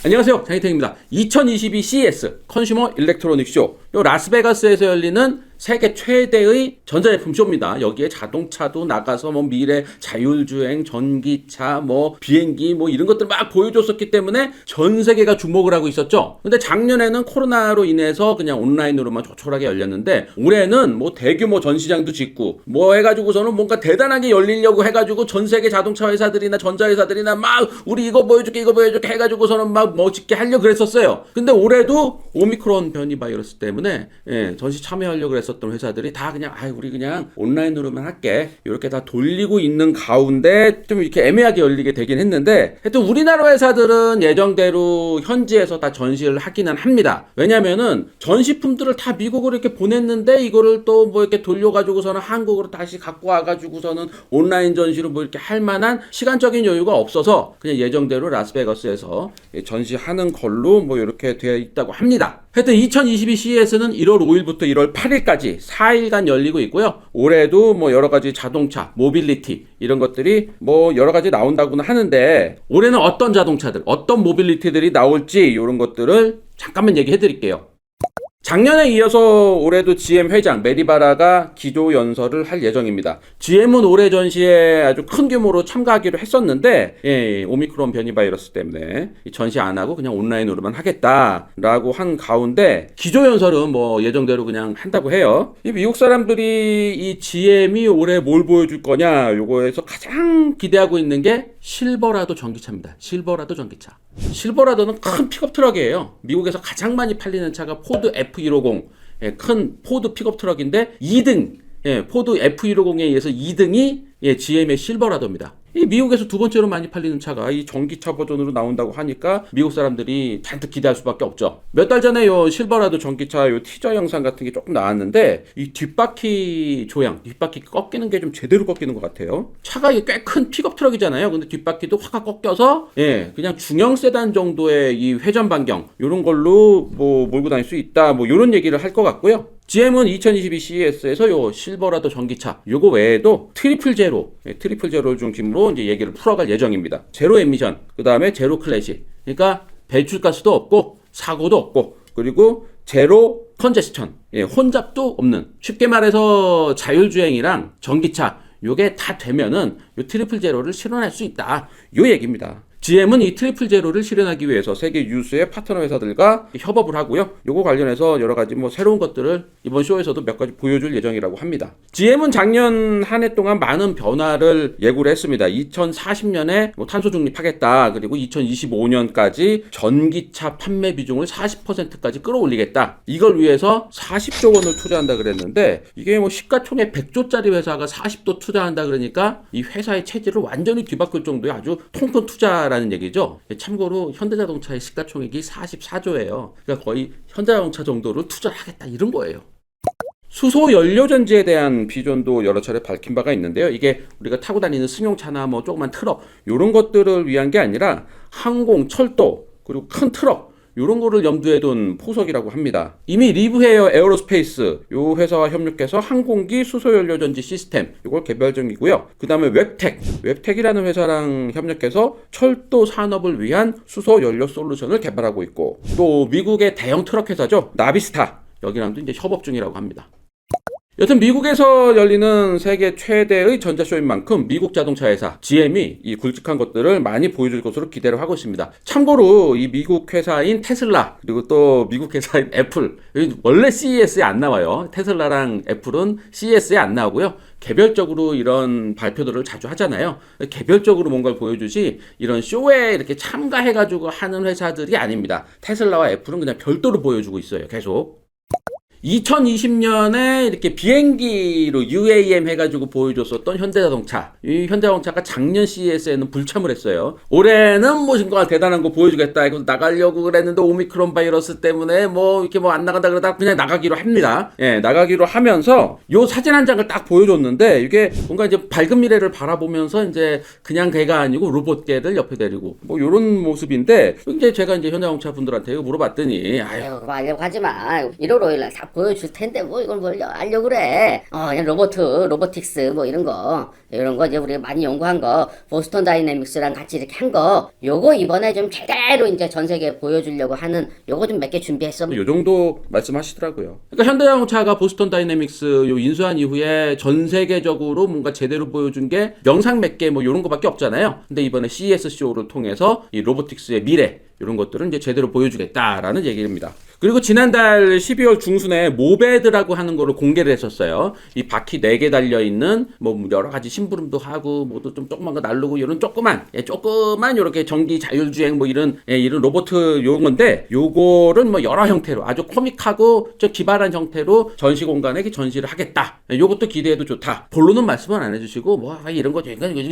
안녕하세요, 장희택입니다. 2022 CES 컨슈머 일렉트로닉 쇼, 요 라스베가스에서 열리는 세계 최대의 전자제품 쇼입니다. 여기에 자동차도 나가서 뭐 미래 자율주행, 전기차, 뭐 비행기 뭐 이런 것들 막 보여줬었기 때문에 전 세계가 주목을 하고 있었죠. 근데 작년에는 코로나로 인해서 그냥 온라인으로만 조촐하게 열렸는데, 올해는 뭐 대규모 전시장도 짓고 뭐 해가지고서는 뭔가 대단하게 열리려고 해가지고 전 세계 자동차 회사들이나 전자회사들이나 막 우리 이거 보여줄게 해가지고서는 막 멋있게 하려고 그랬었어요. 근데 올해도 오미크론 변이 바이러스 때문에 전시 참여하려고 그랬었던 회사들이 다 그냥 우리 그냥 온라인으로만 할게 이렇게 다 돌리고 있는 가운데 좀 이렇게 애매하게 열리게 되긴 했는데, 하여튼 우리나라 회사들은 예정대로 현지에서 다 전시를 하기는 합니다. 왜냐면은 전시품들을 다 미국으로 이렇게 보냈는데 이거를 또 뭐 이렇게 돌려가지고서는 한국으로 다시 갖고 와가지고서는 온라인 전시로 뭐 이렇게 할 만한 시간적인 여유가 없어서 그냥 예정대로 라스베가스에서 전시하는 걸로 뭐 이렇게 되어 있다고 합니다. 하여튼 2022 CES는 1월 5일부터 1월 8일까지 4일간 열리고 있고요. 올해도 뭐 여러 가지 자동차, 모빌리티 이런 것들이 뭐 여러 가지 나온다고는 하는데, 올해는 어떤 자동차들, 어떤 모빌리티들이 나올지 이런 것들을 잠깐만 얘기해 드릴게요. 작년에 이어서 올해도 GM 회장 메리바라가 기조 연설을 할 예정입니다. GM은 올해 전시에 아주 큰 규모로 참가하기로 했었는데 오미크론 변이 바이러스 때문에 전시 안 하고 그냥 온라인으로만 하겠다라고 한 가운데, 기조 연설은 뭐 예정대로 그냥 한다고 해요. 이 미국 사람들이 이 GM이 올해 뭘 보여줄 거냐 요거에서 가장 기대하고 있는 게 실버라도 전기차입니다. 실버라도 전기차. 실버라도는 큰 픽업 트럭이에요. 미국에서 가장 많이 팔리는 차가 포드 F150, 큰 포드 픽업 트럭인데 2등, 포드 F150에 의해서 2등이 GM의 실버라도입니다. 이 미국에서 두 번째로 많이 팔리는 차가 이 전기차 버전으로 나온다고 하니까 미국 사람들이 잔뜩 기대할 수밖에 없죠. 몇 달 전에 요 실버라도 전기차 요 티저 영상 같은 게 조금 나왔는데, 이 뒷바퀴 조향, 뒷바퀴 꺾이는 게 좀 제대로 꺾이는 것 같아요. 차가 꽤 큰 픽업 트럭이잖아요. 근데 뒷바퀴도 확 꺾여서 그냥 중형 세단 정도의 이 회전 반경 요런 걸로 뭐 몰고 다닐 수 있다, 뭐 요런 얘기를 할 것 같고요. GM은 2022 CES에서 요 실버라도 전기차 요거 외에도 트리플 제로를 중심으로 이제 얘기를 풀어갈 예정입니다. 제로 에미션, 그 다음에 제로 클래식. 그러니까 배출가스도 없고 사고도 없고, 그리고 제로 컨제스천, 혼잡도 없는, 쉽게 말해서 자율주행이랑 전기차 요게 다 되면은 요 트리플 제로를 실현할 수 있다, 요 얘기입니다. GM은 이 트리플 제로를 실현하기 위해서 세계 유수의 파트너 회사들과 협업을 하고요. 요거 관련해서 여러 가지 뭐 새로운 것들을 이번 쇼에서도 몇 가지 보여줄 예정이라고 합니다. GM은 작년 한 해 동안 많은 변화를 예고를 했습니다. 2040년에 뭐 탄소 중립하겠다. 그리고 2025년까지 전기차 판매 비중을 40%까지 끌어올리겠다. 이걸 위해서 40조 원을 투자한다 그랬는데, 이게 뭐 시가총액 100조짜리 회사가 40조 투자한다 그러니까 이 회사의 체질을 완전히 뒤바꿀 정도의 아주 통큰 투자 라는 얘기죠. 참고로 현대자동차의 시가총액이 44조예요. 그러니까 거의 현대자동차 정도를 투자하겠다 이런 거예요. 수소 연료전지에 대한 비전도 여러 차례 밝힌 바가 있는데요. 이게 우리가 타고 다니는 승용차나 뭐 조그만 트럭 이런 것들을 위한 게 아니라 항공, 철도, 그리고 큰 트럭 요런 거를 염두에 둔 포석이라고 합니다. 이미 리브헤어 에어로스페이스 요 회사와 협력해서 항공기 수소연료전지 시스템 요걸 개발 중이고요. 그 다음에 웹텍이라는 회사랑 협력해서 철도 산업을 위한 수소연료 솔루션을 개발하고 있고, 또 미국의 대형 트럭 회사죠, 나비스타, 여기랑도 이제 협업 중이라고 합니다. 여튼 미국에서 열리는 세계 최대의 전자쇼인 만큼 미국 자동차 회사 GM이 이 굵직한 것들을 많이 보여줄 것으로 기대를 하고 있습니다. 참고로 이 미국 회사인 테슬라, 그리고 또 미국 회사인 애플, 원래 CES에 안 나와요. 테슬라랑 애플은 CES에 안 나오고요. 개별적으로 이런 발표들을 자주 하잖아요. 개별적으로 뭔가를 보여주지 이런 쇼에 이렇게 참가해가지고 하는 회사들이 아닙니다. 테슬라와 애플은 그냥 별도로 보여주고 있어요, 계속. 2020년에 이렇게 비행기로 UAM 해가지고 보여줬었던 현대자동차. 이 현대자동차가 작년 CES에는 불참을 했어요. 올해는 뭔가 대단한 거 보여주겠다. 이거 나가려고 그랬는데 오미크론 바이러스 때문에 뭐 이렇게 뭐 안 나간다 그러다가 그냥 나가기로 합니다. 나가기로 하면서 요 사진 한 장을 딱 보여줬는데, 이게 뭔가 이제 밝은 미래를 바라보면서 이제 그냥 개가 아니고 로봇개를 옆에 데리고 뭐 요런 모습인데, 이제 제가 이제 현대자동차 분들한테 물어봤더니 그거 하려고 하지 마. 1월 5일날 싹 보여줄 텐데 뭐 이걸 뭘 알려고 그래. 그냥 로보틱스 뭐 이런 거 이제 우리가 많이 연구한 거 보스턴 다이내믹스랑 같이 이렇게 한 거 요거 이번에 좀 제대로 이제 전 세계에 보여주려고 하는 요거 좀 몇 개 준비했어. 요 정도 말씀하시더라고요. 그러니까 현대자동차가 보스턴 다이내믹스 요 인수한 이후에 전 세계적으로 뭔가 제대로 보여준 게 영상 몇 개 뭐 이런 거밖에 없잖아요. 근데 이번에 CES 쇼를 통해서 이 로보틱스의 미래 이런 것들은 이제 제대로 보여주겠다라는 얘기입니다. 그리고 지난달 12월 중순에 모베드라고 하는 거를 공개를 했었어요. 이 바퀴 4개 달려있는 뭐 여러 가지 심부름도 하고 뭐도 좀 조그만 거 날르고 이런 조그만 이렇게 전기 자율주행 뭐 이런 로보트 요런 건데 요거는 뭐 여러 형태로 아주 코믹하고 좀 기발한 형태로 전시 공간에 전시를 하겠다. 요것도 기대해도 좋다. 본론은 말씀은 안 해주시고 뭐 이런 거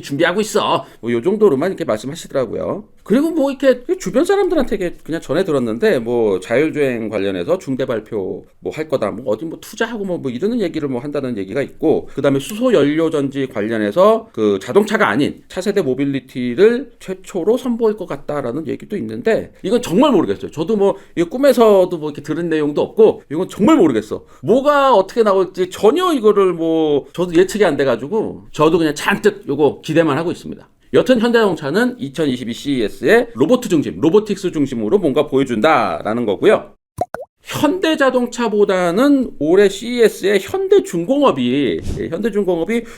준비하고 있어. 뭐 요 정도로만 이렇게 말씀하시더라고요. 그리고 뭐 이렇게 주변 사람들한테 그냥 전해 들었는데 뭐 자율주행 관련해서 중대 발표 뭐 할 거다. 뭐 어디 뭐 투자하고 뭐 이러는 얘기를 뭐 한다는 얘기가 있고 그다음에 수소 연료 전지 관련해서 그 자동차가 아닌 차세대 모빌리티를 최초로 선보일 것 같다라는 얘기도 있는데 이건 정말 모르겠어요. 저도 뭐 이거 꿈에서도 뭐 이렇게 들은 내용도 없고 이건 정말 모르겠어. 뭐가 어떻게 나올지 전혀 이거를 뭐 저도 예측이 안 돼 가지고 저도 그냥 잔뜩 요거 기대만 하고 있습니다. 여튼 현대자동차는 2022 CES에 로보틱스 중심으로 뭔가 보여준다라는 거고요. 현대자동차보다는 올해 CES에 현대중공업이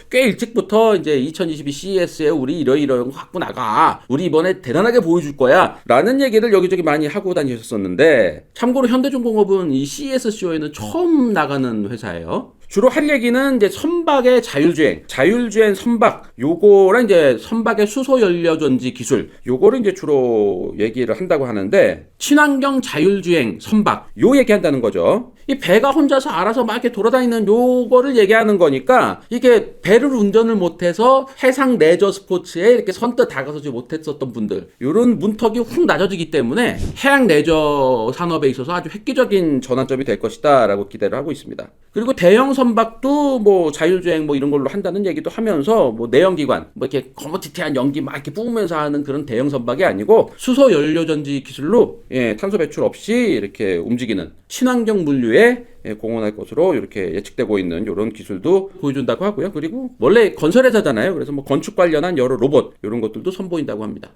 꽤 일찍부터 이제 2022 CES에 우리 이러이러한 거 갖고 나가. 우리 이번에 대단하게 보여줄 거야. 라는 얘기를 여기저기 많이 하고 다니셨었는데 참고로 현대중공업은 이 CES 쇼에는 처음 나가는 회사예요. 주로 할 얘기는 이제 선박의 자율주행 선박, 요거랑 이제 선박의 수소 연료 전지 기술, 요거를 이제 주로 얘기를 한다고 하는데, 친환경 자율주행 선박, 요 얘기한다는 거죠. 이 배가 혼자서 알아서 막 이렇게 돌아다니는 요거를 얘기하는 거니까, 이게 배를 운전을 못해서 해상 레저 스포츠에 이렇게 선뜻 다가서지 못했었던 분들, 요런 문턱이 훅 낮아지기 때문에 해양 레저 산업에 있어서 아주 획기적인 전환점이 될 것이다 라고 기대를 하고 있습니다. 그리고 대형 선박도 뭐 자율주행 뭐 이런 걸로 한다는 얘기도 하면서 뭐 내연기관 뭐 이렇게 거머티티한 연기 막 이렇게 뿜으면서 하는 그런 대형 선박이 아니고 수소 연료 전지 기술로 탄소 배출 없이 이렇게 움직이는 친환경 물류에 공헌할 것으로 이렇게 예측되고 있는 이런 기술도 보여준다고 하고요. 그리고 원래 건설회사잖아요. 그래서 뭐 건축 관련한 여러 로봇 이런 것들도 선보인다고 합니다.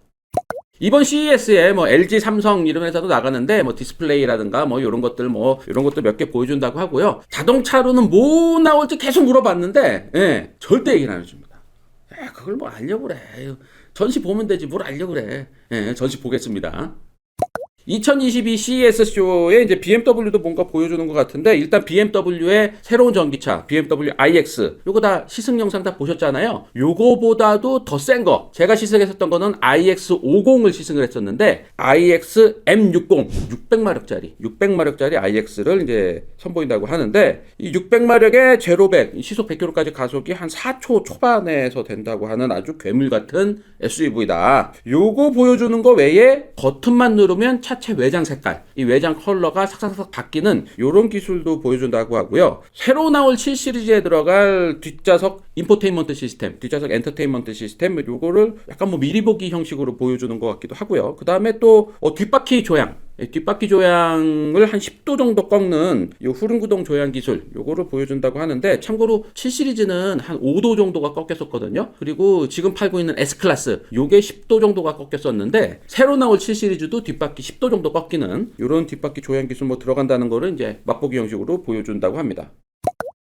이번 CES에 뭐 LG, 삼성 이런 회사도 나가는데 뭐 디스플레이라든가 뭐 이런 것들 몇 개 보여준다고 하고요. 자동차로는 뭐 나올지 계속 물어봤는데 절대 얘기는 안 해줍니다. 그걸 뭐 알려고 그래. 전시 보면 되지 뭘 알려고 그래. 전시 보겠습니다. 2022 CES 쇼에 이제 BMW도 뭔가 보여주는 것 같은데 일단 BMW의 새로운 전기차 BMW iX 요거 다 시승 영상 다 보셨잖아요. 요거보다도 더 센 거 제가 시승했었던 거는 iX50을 시승을 했었는데 iX M60 600마력짜리 iX를 이제 선보인다고 하는데 이 600마력의 제로 100 시속 100km까지 가속이 한 4초 초반에서 된다고 하는 아주 괴물 같은 SUV다. 요거 보여주는 거 외에 버튼만 누르면 차체 외장 색깔, 이 외장 컬러가 삭삭삭 바뀌는 이런 기술도 보여준다고 하고요. 새로 나올 7 시리즈에 들어갈 뒷좌석 인포테인먼트 시스템, 뒷좌석 엔터테인먼트 시스템, 요거를 약간 뭐 미리 보기 형식으로 보여주는 것 같기도 하고요. 그 다음에 또 뒷바퀴 조향을 한 10도 정도 꺾는 이 후륜구동 조향 기술 요거를 보여준다고 하는데 참고로 7 시리즈는 한 5도 정도가 꺾였었거든요. 그리고 지금 팔고 있는 S클래스 요게 10도 정도가 꺾였었는데 새로 나올 7 시리즈도 뒷바퀴 10도 정도 꺾이는 요런 뒷바퀴 조향 기술 뭐 들어간다는 거를 이제 맛보기 형식으로 보여준다고 합니다.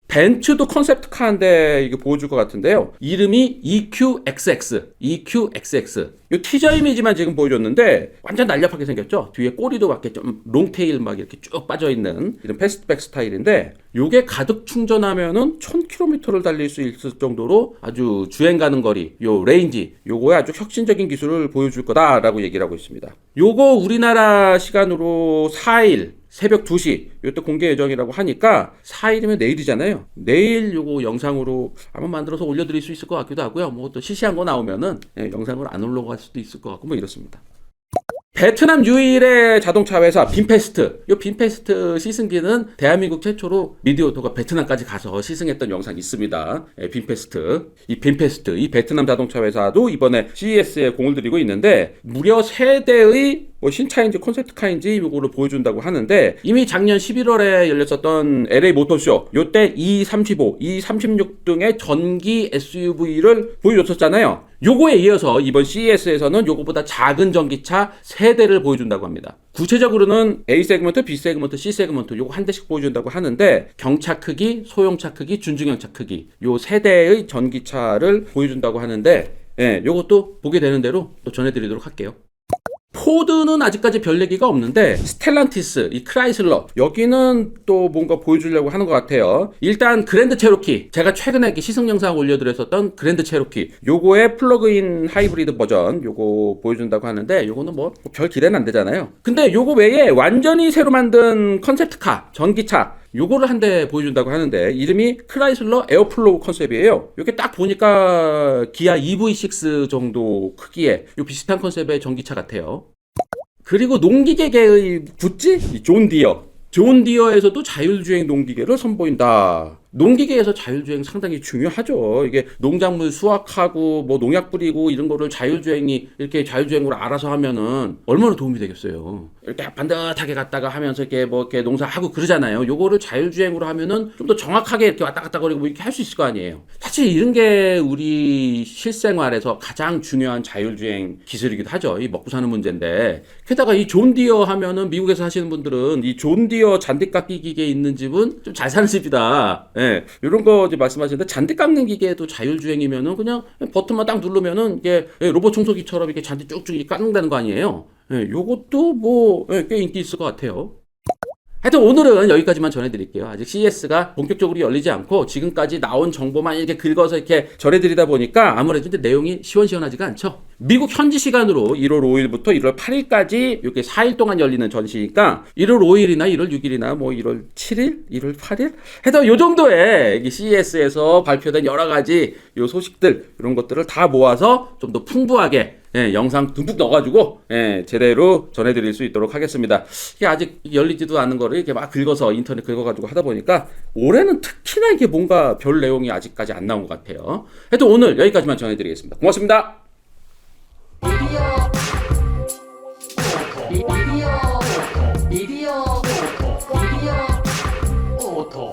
벤츠도 컨셉트카인데 이게 보여줄 것 같은데요. 이름이 EQXX. 이 티저 이미지만 지금 보여줬는데 완전 날렵하게 생겼죠. 뒤에 꼬리도 이렇게 좀 롱테일 막 이렇게 쭉 빠져있는 이런 패스트백 스타일인데 요게 가득 충전하면은 1000km를 달릴 수 있을 정도로 아주 주행 가는 거리, 요 레인지, 요거에 아주 혁신적인 기술을 보여줄 거다라고 얘기를 하고 있습니다. 요거 우리나라 시간으로 4일 새벽 2시 요때 공개 예정이라고 하니까 4일이면 내일이잖아요. 내일 요거 영상으로 아마 만들어서 올려드릴 수 있을 것 같기도 하고요. 뭐 또 시시한 거 나오면은 영상으로 안 올라갈 수도 있을 것 같고 뭐 이렇습니다. 베트남 유일의 자동차 회사 빈페스트. 이 빈페스트 시승기는 대한민국 최초로 미디어오토가 베트남까지 가서 시승했던 영상이 있습니다. 빈페스트. 이 베트남 자동차 회사도 이번에 CES에 공을 들이고 있는데 무려 3대의 뭐 신차인지 콘셉트카인지 요거를 보여준다고 하는데 이미 작년 11월에 열렸었던 LA 모터쇼 요때 E35, E36 등의 전기 SUV를 보여줬었잖아요. 요거에 이어서 이번 CES에서는 요거보다 작은 전기차 3대를 보여준다고 합니다. 구체적으로는 A 세그먼트, B 세그먼트, C 세그먼트 요거 한 대씩 보여준다고 하는데 경차 크기, 소형차 크기, 준중형차 크기 요 3대의 전기차를 보여준다고 하는데 예, 요것도 보게 되는 대로 또 전해드리도록 할게요. 포드는 아직까지 별 얘기가 없는데 스텔란티스, 이 크라이슬러 여기는 또 뭔가 보여주려고 하는 것 같아요. 일단 그랜드 체로키 제가 최근에 이렇게 시승 영상 올려드렸었던 그랜드 체로키 요거의 플러그인 하이브리드 버전 요거 보여준다고 하는데 요거는 뭐 별 기대는 안 되잖아요. 근데 요거 외에 완전히 새로 만든 컨셉트카 전기차 요거를 한 대 보여준다고 하는데 이름이 크라이슬러 에어플로우 컨셉이에요. 이렇게 딱 보니까 기아 EV6 정도 크기의 요 비슷한 컨셉의 전기차 같아요. 그리고 농기계계의 굿즈? 이 존 디어. 존 디어에서도 자율주행 농기계를 선보인다. 농기계에서 자율주행 상당히 중요하죠. 이게 농작물 수확하고 뭐 농약 뿌리고 이런 거를 자율주행이 이렇게 자율주행으로 알아서 하면은 얼마나 도움이 되겠어요. 이렇게 반듯하게 갔다가 하면서 이렇게 뭐 이렇게 농사하고 그러잖아요. 요거를 자율주행으로 하면은 좀 더 정확하게 이렇게 왔다 갔다 거리고 뭐 이렇게 할 수 있을 거 아니에요. 사실 이런 게 우리 실생활에서 가장 중요한 자율주행 기술이기도 하죠. 이 먹고 사는 문제인데. 게다가 이 존 디어 하면은 미국에서 하시는 분들은 이 존 디어 잔디 깎기 기계 있는 집은 좀 잘 사는 집이다. 예, 이런 거 이제 말씀하시는데 잔디 깎는 기계도 자율주행이면은 그냥 버튼만 딱 누르면은 이게 로봇 청소기처럼 이렇게 잔디 쭉쭉 깎는다는 거 아니에요? 예, 요것도 뭐 꽤 인기 있을 것 같아요. 하여튼 오늘은 여기까지만 전해드릴게요. 아직 CES가 본격적으로 열리지 않고 지금까지 나온 정보만 이렇게 긁어서 이렇게 전해드리다 보니까 아무래도 이제 내용이 시원시원하지가 않죠. 미국 현지 시간으로 1월 5일부터 1월 8일까지 이렇게 4일 동안 열리는 전시니까 1월 5일이나 1월 6일이나 뭐 1월 7일, 1월 8일 해도 요 정도의 CES에서 발표된 여러 가지 요 소식들 이런 것들을 다 모아서 좀 더 풍부하게 예, 영상 듬뿍 넣어가지고 예, 제대로 전해드릴 수 있도록 하겠습니다. 이게 아직 열리지도 않은 거를 이렇게 막 긁어서 인터넷 긁어가지고 하다 보니까 올해는 특히나 이게 뭔가 별 내용이 아직까지 안 나온 것 같아요. 하여튼 오늘 여기까지만 전해드리겠습니다. 고맙습니다. 미디어 오토